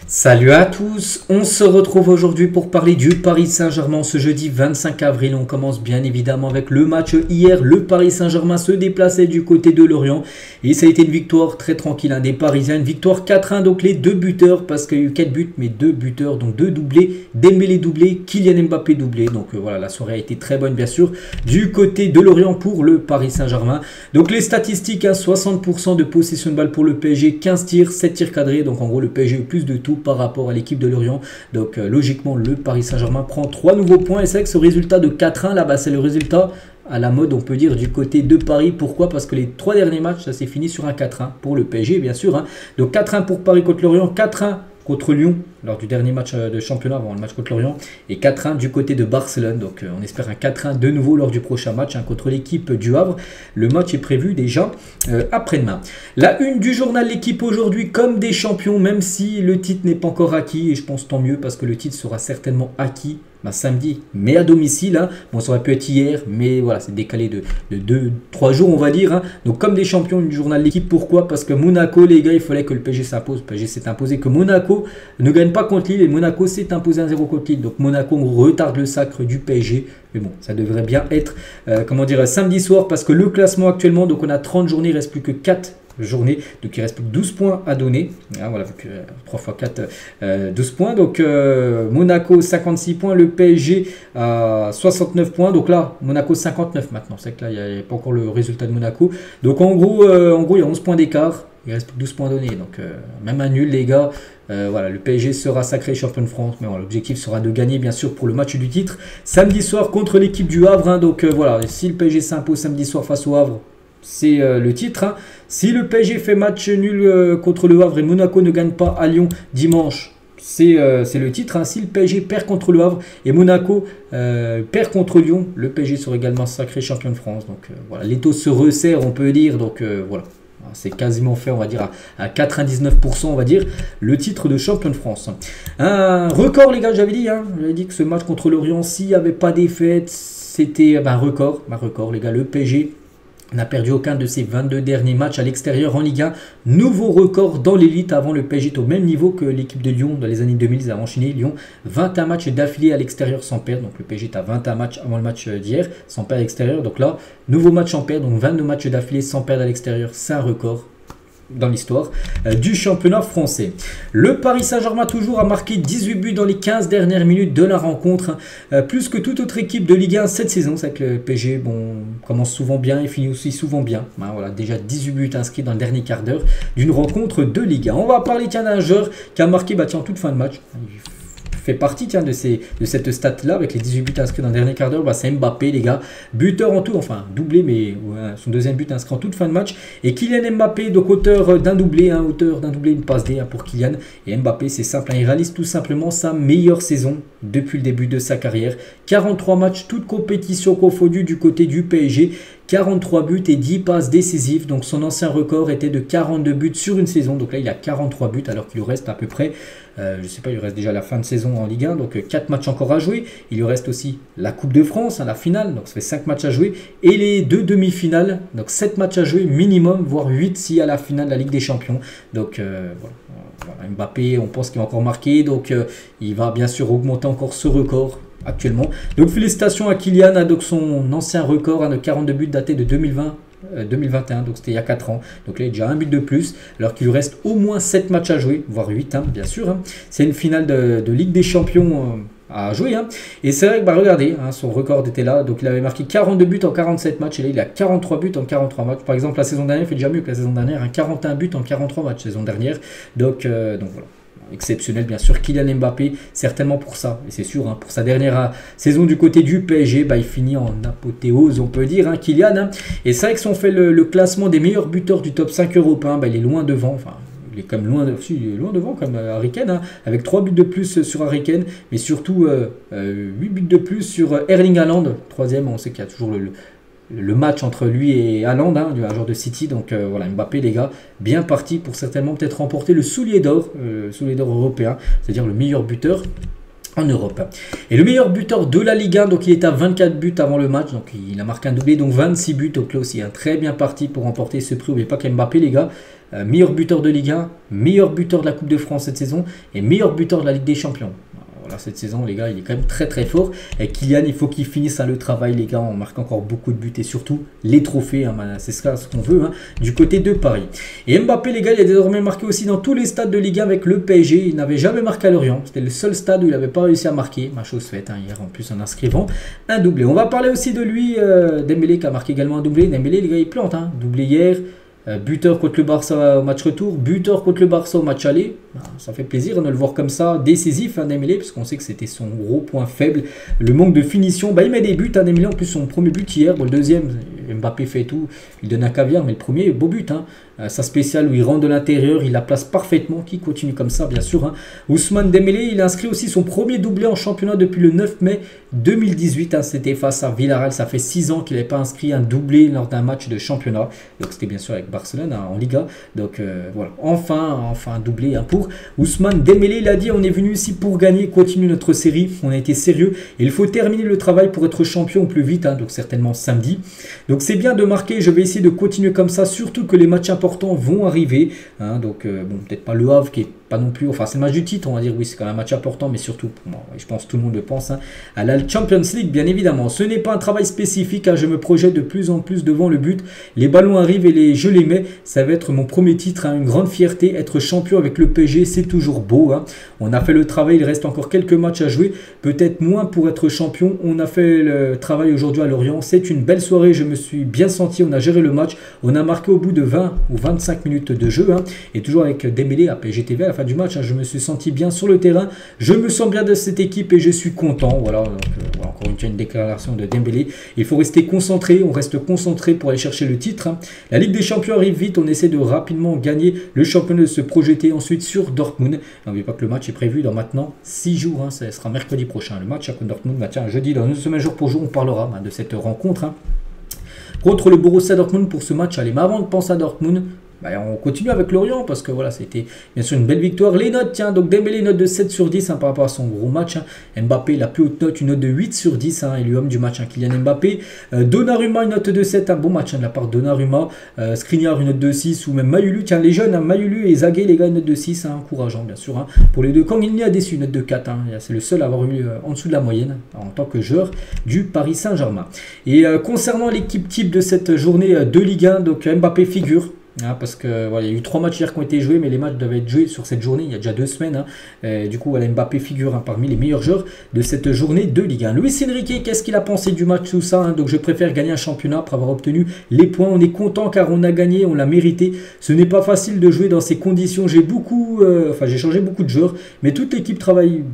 Salut à tous, on se retrouve aujourd'hui pour parler du Paris Saint-Germain ce jeudi 25 avril. On commence bien évidemment avec le match hier. Le Paris Saint-Germain se déplaçait du côté de Lorient et ça a été une victoire très tranquille des Parisiens. Une victoire 4-1, donc les deux buteurs, parce qu'il y a eu 4 buts, mais deux buteurs, donc deux doublés. Dembélé doublé, Kylian Mbappé doublé. Donc voilà, la soirée a été très bonne bien sûr du côté de Lorient pour le Paris Saint-Germain. Donc les statistiques, 60% de possession de balle pour le PSG, 15 tirs, 7 tirs cadrés. Donc en gros le PSG a eu plus de tout par rapport à l'équipe de Lorient. Donc logiquement le Paris Saint-Germain prend 3 nouveaux points et c'est vrai que ce résultat de 4-1 là-bas c'est le résultat à la mode on peut dire du côté de Paris. Pourquoi? Parce que les 3 derniers matchs ça s'est fini sur un 4-1 pour le PSG bien sûr. Donc 4-1 pour Paris contre Lorient, 4-1 contre Lyon lors du dernier match de championnat avant le match contre Lorient et 4-1 du côté de Barcelone. Donc on espère un 4-1 de nouveau lors du prochain match contre l'équipe du Havre. Le match est prévu déjà après-demain. La une du journal L'équipe aujourd'hui comme des champions, même si le titre n'est pas encore acquis, et je pense tant mieux parce que le titre sera certainement acquis samedi, mais à domicile. Bon, ça aurait pu être hier, mais voilà, c'est décalé de 2-3 jours, on va dire. Donc, comme des champions du journal L'équipe, pourquoi? Parce que Monaco, les gars, il fallait que le PSG s'impose. Le PSG s'est imposé, que Monaco ne gagne pas contre Lille, et Monaco s'est imposé 1-0 contre Lille. Donc, Monaco retarde le sacre du PSG. Mais bon, ça devrait bien être, samedi soir, parce que le classement actuellement, donc on a 30 journées, il ne reste plus que 4 journée, donc il reste plus que 12 points à donner. Voilà, 3 x 4, 12 points. Donc Monaco 56 points, le PSG 69 points. Donc là, Monaco 59 maintenant. C'est que là, il n'y a pas encore le résultat de Monaco. Donc en gros, il y a 11 points d'écart. Il reste plus que 12 points à donner. Donc même un nul, les gars. Voilà, le PSG sera sacré champion de France. Mais voilà, l'objectif sera de gagner, bien sûr, pour le match du titre. Samedi soir contre l'équipe du Havre. Donc voilà, si le PSG s'impose samedi soir face au Havre, c'est le titre. Si le PSG fait match nul contre le Havre et Monaco ne gagne pas à Lyon dimanche, c'est le titre. Si le PSG perd contre le Havre et Monaco perd contre Lyon, le PSG sera également sacré champion de France. Donc voilà, l'étau se resserre, on peut dire. Donc voilà, c'est quasiment fait, on va dire, à 99%, on va dire, le titre de champion de France. Un record, les gars, j'avais dit que ce match contre Lorient, s'il n'y avait pas défaite, c'était un record, les gars, le PSG n'a perdu aucun de ses 22 derniers matchs à l'extérieur en Ligue 1. Nouveau record dans l'élite. Avant, le PSG est au même niveau que l'équipe de Lyon dans les années 2000. Ils avaient enchaîné Lyon 21 matchs d'affilée à l'extérieur sans perdre. Donc le PSG est à 21 matchs avant le match d'hier sans perdre à l'extérieur. Donc là, nouveau match sans perdre. Donc 22 matchs d'affilée sans perdre à l'extérieur. C'est un record dans l'histoire du championnat français. Le Paris Saint-Germain toujours a marqué 18 buts dans les 15 dernières minutes de la rencontre, plus que toute autre équipe de Ligue 1 cette saison. C'est que le PSG commence souvent bien et finit aussi souvent bien. Voilà, déjà 18 buts inscrits dans le dernier quart d'heure d'une rencontre de Ligue 1. On va parler d'un joueur qui a marqué en toute fin de match. Fait partie de cette stat là avec les 18 buts inscrits dans le dernier quart d'heure. C'est Mbappé, les gars, buteur en tout, enfin doublé, mais son deuxième but inscrit en toute fin de match. Et Kylian Mbappé, donc auteur d'un doublé, une passe D pour Kylian. Et Mbappé, c'est simple, il réalise tout simplement sa meilleure saison depuis le début de sa carrière. 43 matchs, toutes compétitions confondues du côté du PSG. 43 buts et 10 passes décisives. Donc son ancien record était de 42 buts sur une saison. Donc là, il a 43 buts alors qu'il lui reste à peu près, je sais pas, il lui reste déjà la fin de saison en Ligue 1. Donc 4 matchs encore à jouer. Il lui reste aussi la Coupe de France, la finale. Donc ça fait 5 matchs à jouer. Et les 2 demi-finales. Donc 7 matchs à jouer minimum, voire 8 s'il y a la finale de la Ligue des Champions. Donc voilà, Mbappé, on pense qu'il va encore marquer. Donc il va bien sûr augmenter encore ce record actuellement. Donc félicitations à Kylian, donc son ancien record de 42 buts daté de 2021, donc c'était il y a 4 ans. Donc là il a déjà un but de plus, alors qu'il lui reste au moins 7 matchs à jouer, voire 8 bien sûr. C'est une finale de Ligue des Champions à jouer. Et c'est vrai que regardez, son record était là, donc il avait marqué 42 buts en 47 matchs, et là il a 43 buts en 43 matchs. Par exemple la saison dernière, il fait déjà mieux que la saison dernière, 41 buts en 43 matchs saison dernière. Donc voilà. Exceptionnel bien sûr, Kylian Mbappé, certainement pour ça, et c'est sûr, pour sa dernière saison du côté du PSG, il finit en apothéose, on peut dire, Kylian. Et c'est vrai que si on fait le classement des meilleurs buteurs du top 5 européen, il est loin devant, il est quand même loin devant comme Harry Kane, avec 3 buts de plus sur Harry Kane, mais surtout 8 buts de plus sur Erling Haaland, troisième. On sait qu'il y a toujours le match entre lui et Haaland, un joueur de City. Donc voilà, Mbappé, les gars, bien parti pour certainement peut-être remporter le soulier d'or européen, c'est-à-dire le meilleur buteur en Europe. Et le meilleur buteur de la Ligue 1, donc il est à 24 buts avant le match, donc il a marqué un doublé, donc 26 buts, donc là aussi un très bien parti pour remporter ce prix. N'oubliez pas qu'Mbappé les gars, meilleur buteur de Ligue 1, meilleur buteur de la Coupe de France cette saison et meilleur buteur de la Ligue des Champions. Voilà, cette saison les gars, il est quand même très très fort. Et Kylian, il faut qu'il finisse le travail les gars, on marque encore beaucoup de buts et surtout les trophées, hein, c'est ce qu'on veut hein, du côté de Paris. Et Mbappé les gars, il a désormais marqué aussi dans tous les stades de Ligue 1 avec le PSG, il n'avait jamais marqué à Lorient, c'était le seul stade où il n'avait pas réussi à marquer, ma chose faite hein, hier en plus en inscrivant un doublé. On va parler aussi de lui, Dembélé qui a marqué également un doublé. Dembélé les gars, il plante, hein, doublé hier. Buteur contre le Barça au match retour, buteur contre le Barça au match aller. Ça fait plaisir de le voir comme ça, décisif hein, Dembélé, parce qu'on sait que c'était son gros point faible, le manque de finition. Il met des buts, hein, Dembélé, en plus son premier but hier, le deuxième, Mbappé fait tout, il donne un caviar, mais le premier, beau but. Hein. Sa spéciale où il rentre de l'intérieur, il la place parfaitement, qui continue comme ça bien sûr. Hein. Ousmane Dembélé, il a inscrit aussi son premier doublé en championnat depuis le 9 mai 2018. Hein. C'était face à Villarreal, ça fait 6 ans qu'il n'avait pas inscrit un doublé lors d'un match de championnat. Donc c'était bien sûr avec Barcelone hein, en Liga. Donc voilà, enfin un doublé hein, pour Ousmane Dembélé. Il a dit on est venu ici pour gagner, continuer notre série, on a été sérieux et il faut terminer le travail pour être champion au plus vite, hein, donc certainement samedi. Donc c'est bien de marquer, je vais essayer de continuer comme ça, surtout que les matchs importants vont arriver. Hein, donc bon, peut-être pas le Havre qui est pas non plus, enfin c'est le match du titre, on va dire, oui c'est quand même un match important, mais surtout pour moi, je pense que tout le monde le pense, hein, à la Champions League bien évidemment. Ce n'est pas un travail spécifique, hein, je me projette de plus en plus devant le but, les ballons arrivent et je les mets, ça va être mon premier titre, hein, une grande fierté, être champion avec le PSG, c'est toujours beau, hein. On a fait le travail, il reste encore quelques matchs à jouer, peut-être moins pour être champion, on a fait le travail aujourd'hui à Lorient, c'est une belle soirée, je me suis bien senti, on a géré le match, on a marqué au bout de 20 ou 25 minutes de jeu, hein, et toujours avec Dembélé à PSG TV à la fin du match, hein, je me suis senti bien sur le terrain, je me sens bien de cette équipe et je suis content. Voilà, donc, voilà encore une déclaration de Dembélé. Il faut rester concentré, on reste concentré pour aller chercher le titre. Hein. La Ligue des Champions arrive vite, on essaie de rapidement gagner le championnat, de se projeter ensuite sur Dortmund. N'oubliez pas que le match est prévu dans maintenant 6 jours, hein, ça sera mercredi prochain. Le match contre Dortmund, tiens, jeudi, dans une semaine jour pour jour, on parlera de cette rencontre. Hein, contre le Borussia Dortmund pour ce match. Allez, mais avant de penser à Dortmund, on continue avec Lorient parce que voilà, c'était bien sûr une belle victoire. Les notes, tiens, donc Dembélé, note de 7 sur 10 hein, par rapport à son gros match. Hein. Mbappé, la plus haute note, une note de 8 sur 10. Hein, élu homme du match, hein, Kylian Mbappé. Donnarumma, une note de 7, un bon match hein, de la part de Donnarumma. Skriniar, une note de 6. Ou même Mayulu, tiens, les jeunes, hein, Mayulu et Zagué, les gars, une note de 6. Hein, encourageant, bien sûr. Hein, pour les deux, Kangin a déçu, une note de 4. Hein, c'est le seul à avoir eu en dessous de la moyenne en tant que joueur du Paris Saint-Germain. Et concernant l'équipe type de cette journée de Ligue 1, donc Mbappé figure. Hein, parce que voilà, il y a eu 3 matchs hier qui ont été joués, mais les matchs doivent être joués sur cette journée il y a déjà 2 semaines. Hein. Du coup, voilà, Mbappé figure hein, parmi les meilleurs joueurs de cette journée de Ligue 1. Luis Enrique, qu'est-ce qu'il a pensé du match, tout ça hein. Donc je préfère gagner un championnat après avoir obtenu les points. On est content car on a gagné, on l'a mérité. Ce n'est pas facile de jouer dans ces conditions. J'ai changé beaucoup de joueurs, mais toute l'équipe travaille.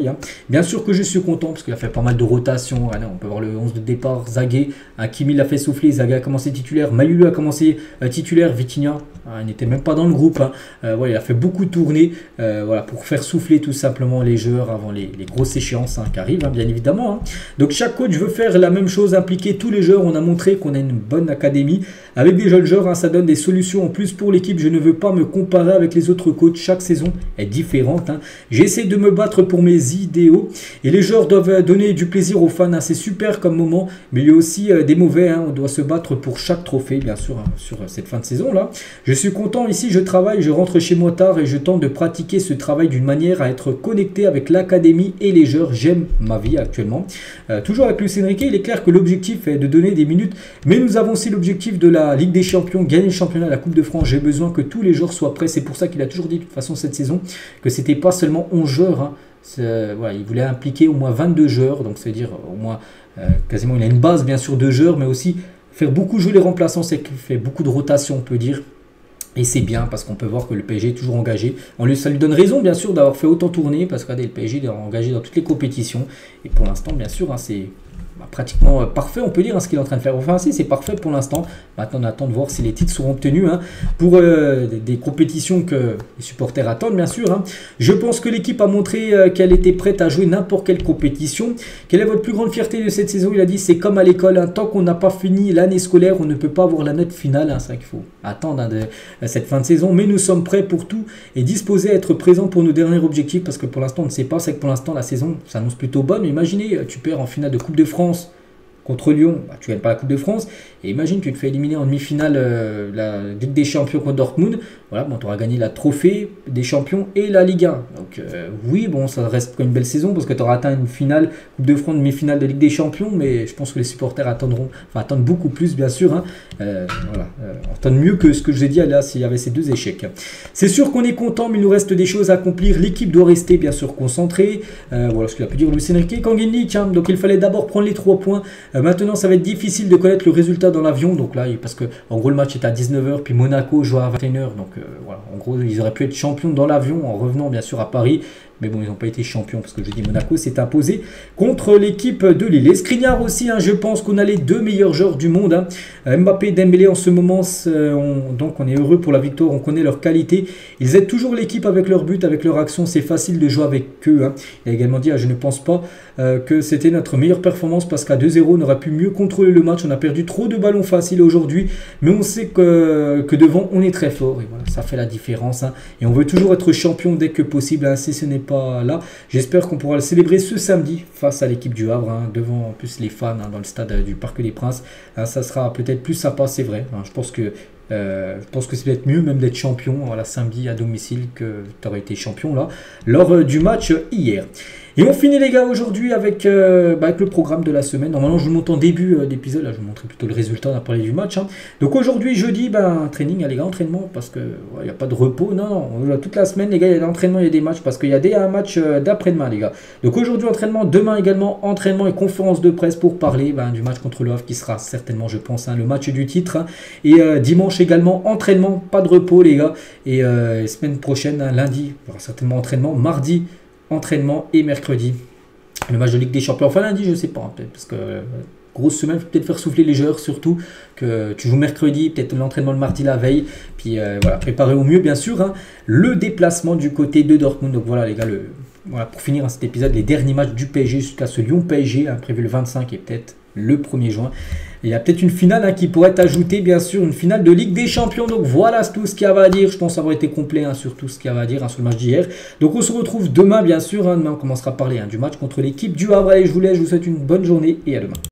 Hein. Bien sûr que je suis content parce qu'il a fait pas mal de rotations. Allez, on peut voir le 11 de départ, Zagué, Hakimi l'a fait souffler, Zagué a commencé titulaire, Mayulu a commencé titulaire. Vitinha, il n'était même pas dans le groupe. Hein. Voilà, il a fait beaucoup de tournées voilà, pour faire souffler tout simplement les joueurs avant les grosses échéances hein, qui arrivent, hein, bien évidemment. Hein. Donc chaque coach veut faire la même chose, impliquer tous les joueurs. On a montré qu'on a une bonne académie. Avec des jeunes joueurs, hein, ça donne des solutions en plus pour l'équipe. Je ne veux pas me comparer avec les autres coachs. Chaque saison est différente. Hein. J'essaie de me battre pour mes idéaux. Et les joueurs doivent donner du plaisir aux fans. Hein. C'est super comme moment, mais il y a aussi des mauvais. Hein. On doit se battre pour chaque trophée, bien sûr, hein, sur cette fin de saison. Là. Je suis content ici, je travaille, je rentre chez moi tard et je tente de pratiquer ce travail d'une manière à être connecté avec l'académie et les joueurs. J'aime ma vie actuellement. Toujours avec Luis Enrique, il est clair que l'objectif est de donner des minutes, mais nous avons aussi l'objectif de la Ligue des Champions, gagner le championnat, la Coupe de France. J'ai besoin que tous les joueurs soient prêts. C'est pour ça qu'il a toujours dit de toute façon cette saison que c'était pas seulement 11 joueurs. Hein. Voilà, il voulait impliquer au moins 22 joueurs, donc c'est-à-dire au moins quasiment il a une base bien sûr de joueurs, mais aussi faire beaucoup jouer les remplaçants, c'est qu'il fait beaucoup de rotation, on peut dire. Et c'est bien parce qu'on peut voir que le PSG est toujours engagé. Ça lui donne raison, bien sûr, d'avoir fait autant tourner parce que regardez, le PSG est engagé dans toutes les compétitions. Et pour l'instant, bien sûr, hein, c'est pratiquement parfait, on peut dire, hein, ce qu'il est en train de faire. Enfin, si, c'est parfait pour l'instant. Maintenant, on attend de voir si les titres seront obtenus hein, pour des compétitions que les supporters attendent, bien sûr. Hein. Je pense que l'équipe a montré qu'elle était prête à jouer n'importe quelle compétition. Quelle est votre plus grande fierté de cette saison? Il a dit, c'est comme à l'école. Hein, tant qu'on n'a pas fini l'année scolaire, on ne peut pas avoir la note finale. Hein, c'est vrai qu'il faut attendre cette fin de saison, mais nous sommes prêts pour tout et disposés à être présents pour nos derniers objectifs, parce que pour l'instant on ne sait pas, c'est que pour l'instant la saison s'annonce plutôt bonne. Imaginez, tu perds en finale de Coupe de France contre Lyon, tu ne gagnes pas la Coupe de France, et imagine tu te fais éliminer en demi-finale la Ligue des Champions contre Dortmund, voilà, bon, tu auras gagné la trophée des champions et la Ligue 1. Donc oui, bon, ça reste une belle saison, parce que tu auras atteint une finale, Coupe de France, demi-finale de Ligue des Champions, mais je pense que les supporters attendent beaucoup plus, bien sûr, hein. Attendent mieux que ce que je vous ai dit là, s'il y avait ces 2 échecs. C'est sûr qu'on est content, mais il nous reste des choses à accomplir. L'équipe doit rester, bien sûr, concentrée. Voilà ce qu'il a pu dire Luis Enrique. Kanguinli, tiens, donc il fallait d'abord prendre les 3 points. Maintenant, ça va être difficile de connaître le résultat dans l'avion. Donc là, parce que en gros, le match est à 19h, puis Monaco joue à 21h. Donc voilà, en gros, ils auraient pu être champions dans l'avion en revenant bien sûr à Paris. Mais bon, ils n'ont pas été champions, parce que je dis Monaco s'est imposé contre l'équipe de Lille. Et Skriniar aussi, hein, je pense qu'on a les 2 meilleurs joueurs du monde, hein. Mbappé et Dembélé en ce moment, donc on est heureux pour la victoire, on connaît leur qualité. Ils aident toujours l'équipe avec leur but, avec leur action, c'est facile de jouer avec eux, hein. Il a également dit, je ne pense pas que c'était notre meilleure performance, parce qu'à 2-0, on aurait pu mieux contrôler le match. On a perdu trop de ballons faciles aujourd'hui, mais on sait que devant, on est très fort. Et voilà, ça fait la différence, hein. Et on veut toujours être champion dès que possible, hein, si ce n'est pas là. J'espère qu'on pourra le célébrer ce samedi face à l'équipe du Havre, hein, devant en plus les fans, hein, dans le stade du Parc des Princes. Hein, ça sera peut-être plus sympa, c'est vrai. Hein, je pense que c'est peut-être mieux même d'être champion, voilà, samedi à domicile, que tu aurais été champion là lors du match hier. Et on finit les gars aujourd'hui avec le programme de la semaine. Normalement je vous montre en début d'épisode, là je vous montrerai plutôt le résultat, on a parlé du match, hein. Donc aujourd'hui jeudi, training, les gars, entraînement, parce que il n'y a pas de repos, non, toute la semaine les gars, il y a l'entraînement, il y a des matchs, parce qu'il y a un match d'après-demain les gars. Donc aujourd'hui entraînement, demain également entraînement et conférence de presse pour parler du match contre le Havre, qui sera certainement, je pense, hein, le match du titre, hein. Et dimanche également entraînement, pas de repos les gars. Et semaine prochaine, hein, lundi, il y aura certainement entraînement, mardi entraînement, et mercredi le match de Ligue des Champions. Enfin lundi, je sais pas, hein, peut-être, parce que grosse semaine, peut-être faire souffler les joueurs, surtout que tu joues mercredi, peut-être l'entraînement le mardi la veille, puis voilà, préparer au mieux bien sûr, hein, le déplacement du côté de Dortmund. Donc voilà les gars, voilà, pour finir, hein, cet épisode, les derniers matchs du PSG jusqu'à ce Lyon-PSG, hein, prévu le 25 et peut-être le 1er juin. Et il y a peut-être une finale, hein, qui pourrait être ajoutée, bien sûr, une finale de Ligue des Champions. Donc voilà tout ce qu'il y avait à dire. Je pense avoir été complet, hein, sur tout ce qu'il y avait à dire, hein, sur le match d'hier. Donc on se retrouve demain, bien sûr, hein. Demain on commencera à parler, hein, du match contre l'équipe du Havre. Allez, je vous laisse, je vous souhaite une bonne journée et à demain.